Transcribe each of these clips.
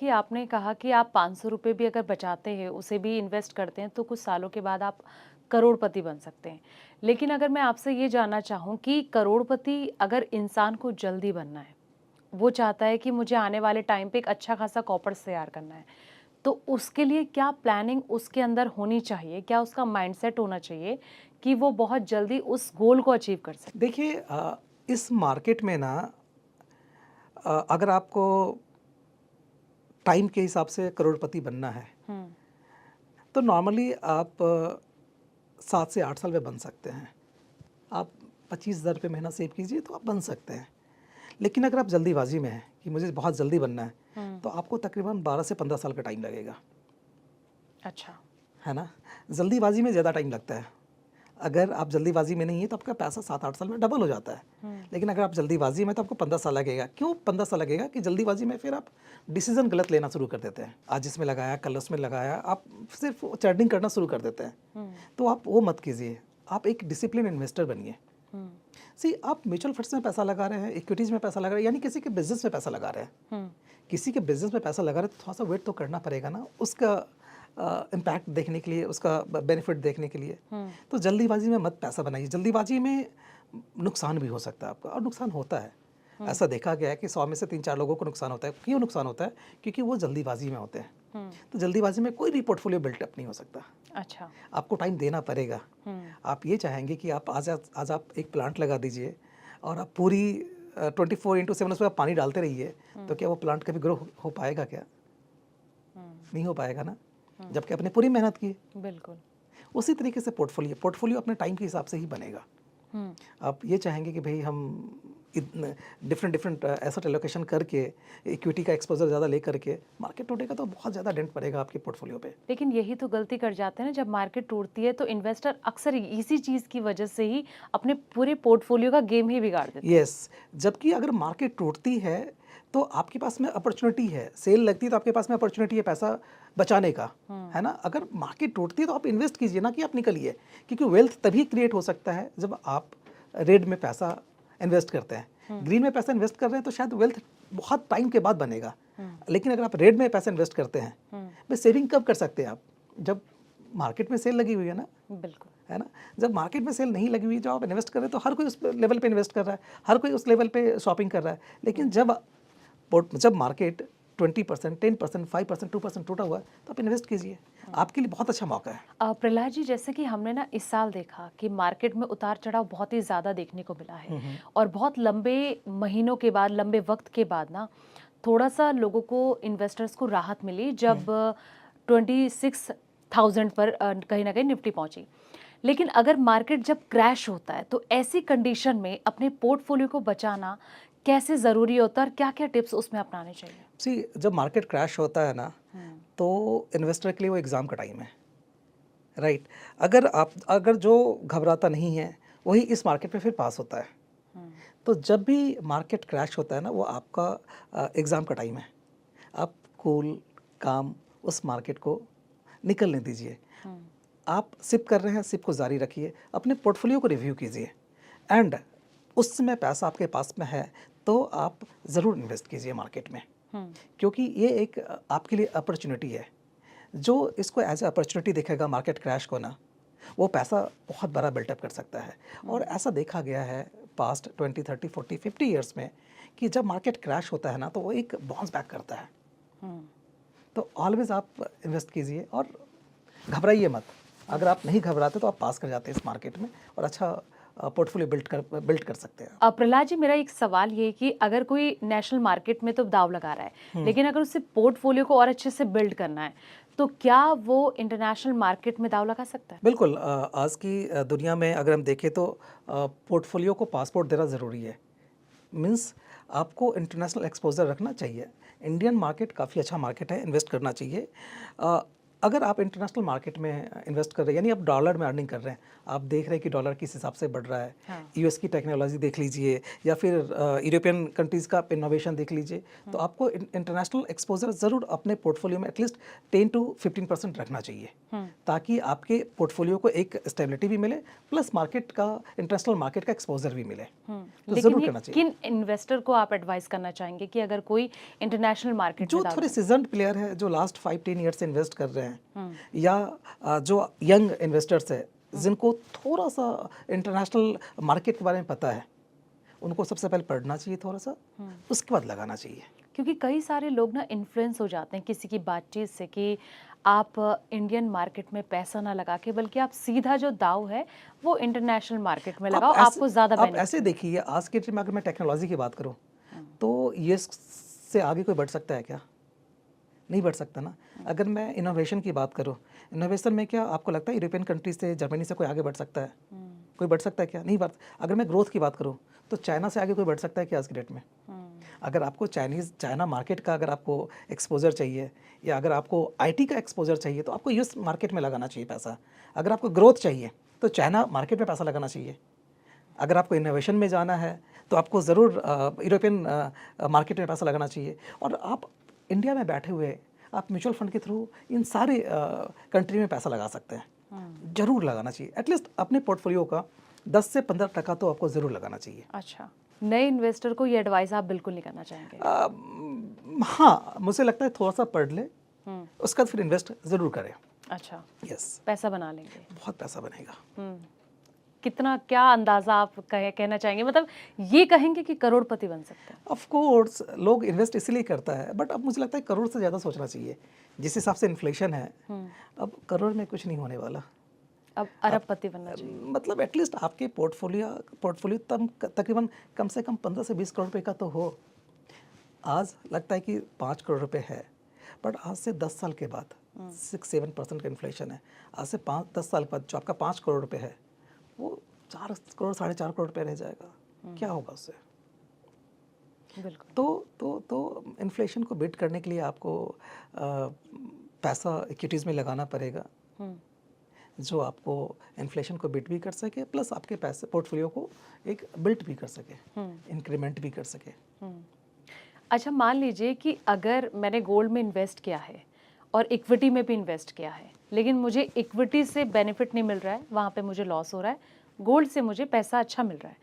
कि आपने कहा कि आप 500 रुपए भी अगर बचाते हैं, उसे भी इन्वेस्ट करते हैं, तो कुछ सालों के बाद आप करोड़पति बन सकते हैं। लेकिन अगर मैं आपसे ये जानना चाहूँ कि करोड़पति अगर इंसान को जल्दी बनना है, वो चाहता है कि मुझे आने वाले टाइम पे एक अच्छा खासा कॉर्पस तैयार करना है, तो उसके लिए क्या प्लानिंग उसके अंदर होनी चाहिए? क्या उसका माइंडसेट होना चाहिए कि वो बहुत जल्दी उस गोल को अचीव कर सके? देखिए इस मार्केट में ना अगर आपको टाइम के हिसाब से करोड़पति बनना है हुँ, तो नॉर्मली आप 7 से 8 साल में बन सकते हैं। आप 25,000 रुपये महीना सेव कीजिए तो आप बन सकते हैं। लेकिन अगर आप जल्दीबाजी में हैं कि मुझे बहुत जल्दी बनना है हुँ, तो आपको तकरीबन 12 से 15 साल का टाइम लगेगा, अच्छा। है ना। जल्दीबाजी में ज़्यादा टाइम लगता है। अगर आप जल्दीबाजी में नहीं है तो आपका पैसा 7-8 साल में डबल हो जाता है। हुँ, लेकिन अगर आप जल्दीबाजी में तो आपको 15 साल लगेगा। क्यों 15 साल लगेगा? कि जल्दीबाजी में फिर आप डिसीजन गलत लेना शुरू कर देते हैं। आज इसमें लगाया, कल उसमें लगाया, आप सिर्फ चर्निंग करना शुरू कर देते हैं। हुँ, तो आप वो मत कीजिए। आप एक डिसिप्लिन इन्वेस्टर बनिए। हुँ, सी आप म्यूचुअल फंड्स में पैसा लगा रहे हैं, इक्विटीज़ में पैसा लगा रहे हैं, यानी किसी के बिज़नेस में पैसा लगा रहे हैं। हुँ, किसी के बिज़नेस में पैसा लगा रहे हैं तो थोड़ा-सा वेट तो करना पड़ेगा ना, उसका इम्पैक्ट देखने के लिए, उसका बेनिफिट देखने के लिए। हुँ, तो जल्दीबाजी में मत पैसा बनाइए। जल्दीबाजी में नुकसान भी हो सकता है आपका और नुकसान होता है। हुँ, ऐसा देखा गया है कि 100 में से 3-4 लोगों को नुकसान होता है। क्यों नुकसान होता है? क्योंकि वो जल्दीबाजी में होते हैं। हुँ, तो जल्दीबाजी में कोई भी पोर्टफोलियो बिल्टअप नहीं हो सकता। अच्छा। आपको टाइम देना पड़ेगा। हुँ, आप ये चाहेंगे कि आप आज आप एक प्लांट लगा दीजिए और आप पूरी 24/7 उसमें आप पानी डालते रहिए, तो हुँ, क्या वो प्लांट कभी ग्रो हो पाएगा क्या? हुँ, नहीं हो पाएगा ना, हुँ, जबकि आपने पूरी मेहनत की है। बिल्कुल। उसी तरीके से पोर्टफोलियो पोर्टफोलियो अपने टाइम के हिसाब से ही बनेगा। हुँ, आप ये चाहेंगे कि भई हम इतने डिफरेंट डिफरेंट एसेट एलोकेशन करके, इक्विटी का एक्सपोज़र ज़्यादा लेकर के मार्केट टूटेगा तो बहुत ज़्यादा डेंट पड़ेगा आपके पोर्टफोलियो पे। लेकिन यही तो गलती कर जाते हैं ना, जब मार्केट टूटती है तो इन्वेस्टर अक्सर इसी चीज़ की वजह से ही अपने पूरे पोर्टफोलियो का गेम ही बिगाड़ देते हैं। यस, जबकि अगर मार्केट टूटती है तो आपके पास में अपॉर्चुनिटी है, सेल लगती है तो आपके पास में अपॉर्चुनिटी है पैसा बचाने का, हुँ, है ना? अगर मार्केट टूटती है तो आप इन्वेस्ट कीजिए ना कि आप निकलिए, क्योंकि वेल्थ तभी क्रिएट हो सकता है जब आप रेड में पैसा इन्वेस्ट करते हैं। हुँ, ग्रीन में पैसा इन्वेस्ट कर रहे हैं तो शायद वेल्थ बहुत टाइम के बाद बनेगा, हुँ, लेकिन अगर आप रेड में पैसा इन्वेस्ट करते हैं, हुँ, भाई सेविंग कब कर सकते हैं आप? जब मार्केट में सेल लगी हुई है ना, बिल्कुल। है ना? जब मार्केट में सेल नहीं लगी हुई, जो आप इन्वेस्ट कर रहे हैं, तो हर कोई उस लेवल पे इन्वेस्ट कर रहा है, हर कोई उस लेवल पे शॉपिंग कर रहा है। लेकिन हुँ, जब मार्केट 20%, 10%, 5%, 2% टूटा हुआ है, तो आप इन्वेस्ट कीजिए। हुँ। आपके लिए बहुत अच्छा मौका है। प्रहलाद जी, जैसे कि हमने ना इस साल देखा कि मार्केट में उतार-चढ़ाव बहुत ही ज़्यादा देखने को मिला है हुँ, हुँ। और बहुत लंबे महीनों के बाद, लंबे वक़्त के बाद ना थोड़ा-सा लोगों को, इन्वेस्टर्स को राहत मिली हुँ। जब 26,000 पर कहीं न कहीं निफ्टी पहुँची। लेकिन अगर मार्केट जब क्रैश होता है, तो ऐसी कंडीशन में अपने पोर्टफोलियो को बचाना कैसे ज़रूरी होता है और क्या-क्या टिप्स उसमें अपनाने चाहिए? जब मार्केट क्रैश होता है ना, हुँ, तो इन्वेस्टर के लिए वो एग्ज़ाम का टाइम है, राइट? अगर जो घबराता नहीं है, वही इस मार्केट में फिर पास होता है। हुँ, तो जब भी मार्केट क्रैश होता है ना, वो आपका एग्ज़ाम का टाइम है। आप कूल, काम उस मार्केट को निकलने दीजिए। हुँ, आप सिप कर रहे हैं, सिप को जारी रखिए, अपने पोर्टफोलियो को रिव्यू कीजिए एंड उस समय पैसा आपके पास में है, तो आप ज़रूर इन्वेस्ट कीजिए मार्केट में, हुँ, क्योंकि ये एक आपके लिए अपॉर्चुनिटी है। जो इसको एज़ अ अपॉर्चुनिटी देखेगा मार्केट क्रैश को ना, वो पैसा बहुत बड़ा बिल्टअप कर सकता है। और हुँ, ऐसा देखा गया है पास्ट 20, 30, 40, 50 ईयर्स में कि जब मार्केट क्रैश होता है ना, तो वो एक बाउंस बैक करता है। हुँ, तो ऑलवेज़ आप इन्वेस्ट कीजिए और घबराइए मत। हुँ। अगर आप नहीं घबराते तो आप पास कर जाते हैं इस मार्केट में और अच्छा पोर्टफोलियो बिल्ड कर सकते हैं आप। प्रहलाद जी, मेरा एक सवाल ये है कि अगर कोई नेशनल मार्केट में तो दाँव लगा रहा है, हुँ। लेकिन अगर उसे पोर्टफोलियो को और अच्छे से बिल्ड करना है, तो क्या वो इंटरनेशनल मार्केट में दाँव लगा सकता है? बिल्कुल आज की दुनिया में अगर हम देखें तो पोर्टफोलियो को पासपोर्ट देना ज़रूरी है। मीन्स आपको इंटरनेशनल एक्सपोज़र रखना चाहिए। इंडियन मार्केट काफ़ी अच्छा मार्केट है, इन्वेस्ट करना चाहिए। अ, अगर आप इंटरनेशनल मार्केट में इन्वेस्ट कर रहे हैं, यानी आप डॉलर में अर्निंग कर रहे हैं, आप देख रहे हैं कि डॉलर किस हिसाब से बढ़ रहा है, हाँ। यूएस की टेक्नोलॉजी देख लीजिए या फिर यूरोपियन कंट्रीज़ का इनोवेशन देख लीजिए, तो आपको इंटरनेशनल एक्सपोजर ज़रूर अपने पोर्टफोलियो में एटलीस्ट 10 to 15% रखना चाहिए, ताकि आपके पोर्टफोलियो को एक स्टेबिलिटी भी मिले प्लस मार्केट का, इंटरनेशनल मार्केट का एक्सपोजर भी मिले। तो लेकिन ज़रूर ये करना चाहिए। किन इन्वेस्टर को आप एडवाइस करना चाहेंगे कि अगर कोई इंटरनेशनल मार्केट जो में दाव थोड़े डाले? सीजन्ड प्लेयर है, जो लास्ट 5-10 ईयर से इन्वेस्ट कर रहे हैं, या जो यंग इन्वेस्टर्स है जिनको थोड़ा सा इंटरनेशनल मार्केट के बारे में पता है, उनको सबसे पहले पढ़ना चाहिए थोड़ा सा, उसके बाद लगाना चाहिए। क्योंकि कई सारे लोग ना इन्फ्लुएंस हो जाते हैं किसी की बातचीत से कि आप इंडियन मार्केट में पैसा ना लगा के बल्कि आप सीधा जो दाव है वो इंटरनेशनल मार्केट में लगाओ, आपको ज़्यादा आप बेनिफिट। ऐसे देखिए, आज के टाइम में अगर मैं टेक्नोलॉजी की बात करूं, तो ये से आगे कोई बढ़ सकता है क्या? नहीं बढ़ सकता ना। अगर मैं इनोवेशन की बात करूं, इनोवेशन में क्या आपको लगता है यूरोपियन कंट्रीज से, जर्मनी से कोई आगे बढ़ सकता है? कोई बढ़ सकता है क्या? नहीं बढ़। अगर मैं ग्रोथ की बात करूं, तो चाइना से आगे कोई बढ़ सकता है क्या आज के डेट में? अगर आपको चाइना मार्केट का अगर आपको एक्सपोजर चाहिए, या अगर आपको आईटी का एक्सपोजर चाहिए, तो आपको यूएस मार्केट में लगाना चाहिए पैसा। अगर आपको ग्रोथ चाहिए तो चाइना मार्केट में पैसा लगाना चाहिए। अगर आपको इनोवेशन में जाना है तो आपको ज़रूर यूरोपियन मार्केट में पैसा लगाना चाहिए। और आप इंडिया में बैठे हुए आप म्यूचुअल फंड के थ्रू इन सारे कंट्री में पैसा लगा सकते हैं। ज़रूर लगाना चाहिए, एटलीस्ट अपने पोर्टफोलियो का 10 से 15% तो आपको ज़रूर लगाना चाहिए। अच्छा, नए इन्वेस्टर को ये एडवाइस आप बिल्कुल नहीं करना चाहेंगे? हाँ, मुझे लगता है थोड़ा सा पढ़ ले, उसके बाद फिर इन्वेस्ट ज़रूर करें। अच्छा, यस, पैसा बना लेंगे। बहुत पैसा बनेगा। कितना, क्या अंदाजा आप कहना चाहेंगे, मतलब ये कहेंगे कि करोड़पति बन सकते हैं? ऑफ कोर्स लोग इन्वेस्ट इसलिए करता है, बट अब मुझे लगता है करोड़ से ज़्यादा सोचना चाहिए। जिस हिसाब से इन्फ्लेशन है, अब करोड़ में कुछ नहीं होने वाला। अब अरबपति बनना चाहिए। मतलब एटलीस्ट आपके पोर्टफोलियो तकरीबन कम से कम 15 से 20 करोड़ रुपए का तो हो। आज लगता है कि 5 करोड़ रुपए है, बट आज से 10 साल के बाद 6-7% का इन्फ्लेशन है। आज से 5-10 साल के बाद जो आपका 5 करोड़ रुपए है, वो 4 करोड़ 4.5 करोड़ रुपए रह जाएगा। क्या होगा उससे? बिल्कुल। तो इन्फ्लेशन को बीट करने के लिए आपको पैसा इक्विटीज़ में लगाना पड़ेगा, जो आपको इन्फ्लेशन को बीट भी कर सके, प्लस आपके पैसे पोर्टफोलियो को एक बिल्ट भी कर सके, इंक्रीमेंट भी कर सके। अच्छा, मान लीजिए कि अगर मैंने गोल्ड में इन्वेस्ट किया है और इक्विटी में भी इन्वेस्ट किया है, लेकिन मुझे इक्विटी से बेनिफिट नहीं मिल रहा है, वहाँ पे मुझे लॉस हो रहा है, गोल्ड से मुझे पैसा अच्छा मिल रहा है,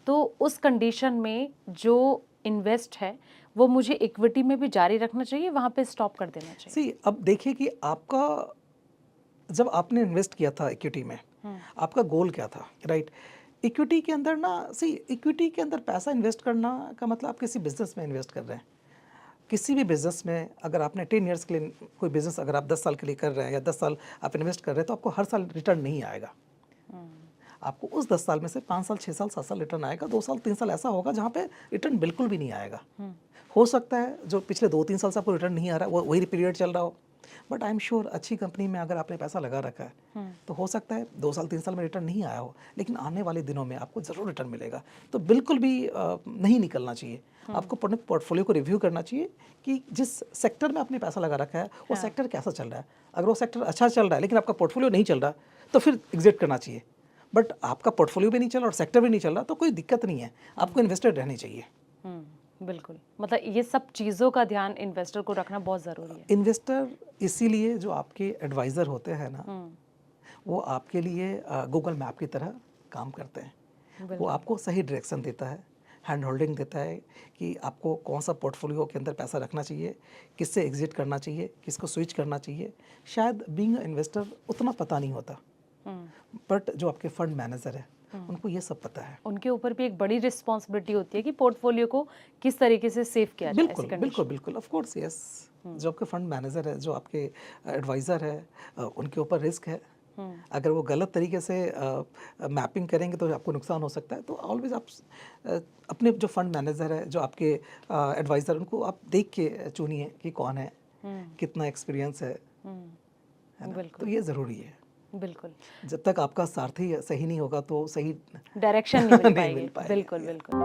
तो उस कंडीशन में जो इन्वेस्ट है वो मुझे इक्विटी में भी जारी रखना चाहिए, वहाँ पे स्टॉप कर देना चाहिए? सी, अब देखिए कि आपका जब आपने इन्वेस्ट किया था इक्विटी में, आपका गोल क्या था, राइट? इक्विटी के अंदर ना, सी, इक्विटी के अंदर पैसा इन्वेस्ट करना का मतलब आप किसी बिजनेस में इन्वेस्ट कर रहे हैं। किसी भी बिजनेस में अगर आपने 10 ईयर्स के लिए कोई बिजनेस अगर आप 10 साल के लिए कर रहे हैं, या 10 साल आप इन्वेस्ट कर रहे हैं, तो आपको हर साल रिटर्न नहीं आएगा। आपको उस 10 साल में से 5 साल, 6 साल, 7 साल रिटर्न आएगा। 2 साल, 3 साल ऐसा होगा जहाँ पे रिटर्न बिल्कुल भी नहीं आएगा। हो सकता है जो पिछले 2-3 साल से आपको रिटर्न नहीं आ रहा है, वो वही पीरियड चल रहा हो, बट आई एम श्योर अच्छी कंपनी में अगर आपने पैसा लगा रखा है, तो हो सकता है 2 साल 3 साल में रिटर्न नहीं आया हो, लेकिन आने वाले दिनों में आपको ज़रूर रिटर्न मिलेगा। तो बिल्कुल भी नहीं निकलना चाहिए। आपको अपने पोर्टफोलियो को रिव्यू करना चाहिए कि जिस सेक्टर में आपने पैसा लगा रखा है वो सेक्टर कैसा चल रहा है। अगर वो सेक्टर अच्छा चल रहा है लेकिन आपका पोर्टफोलियो नहीं चल रहा, तो फिर एग्जिट करना चाहिए। बट आपका पोर्टफोलियो भी नहीं चल रहा और सेक्टर भी नहीं चल रहा, तो कोई दिक्कत नहीं है, आपको इन्वेस्टेड रहनी चाहिए। बिल्कुल, मतलब ये सब चीज़ों का ध्यान इन्वेस्टर को रखना बहुत ज़रूरी है। इन्वेस्टर इसीलिए जो आपके एडवाइज़र होते हैं ना, वो आपके लिए गूगल मैप की तरह काम करते हैं। वो आपको सही डायरेक्शन देता है, हैंड होल्डिंग देता है कि आपको कौन सा पोर्टफोलियो के अंदर पैसा रखना चाहिए, किससे एग्जिट करना चाहिए, किसको स्विच करना चाहिए। शायद बीइंग इन्वेस्टर उतना पता नहीं होता, बट जो आपके फंड मैनेजर है उनको ये सब पता है। उनके ऊपर भी एक बड़ी रिस्पॉन्सिबिलिटी होती है कि पोर्टफोलियो को किस तरीके से सेव किया जाए। बिल्कुल बिल्कुल बिल्कुल, ऑफ कोर्स, यस। जो आपके फंड मैनेजर है, जो आपके एडवाइज़र है, उनके ऊपर रिस्क है। अगर वो गलत तरीके से मैपिंग करेंगे तो आपको नुकसान हो सकता है। तो ऑलवेज आप अपने जो फंड मैनेजर है, जो आपके एडवाइज़र, उनको आप देख के चुनिए कि कौन है, कितना एक्सपीरियंस है ना? तो ये ज़रूरी है। बिल्कुल, जब तक आपका सारथी सही नहीं होगा तो सही डायरेक्शन नहीं मिल नहीं पाएगी। मिल पाएगी। बिल्कुल बिल्कुल।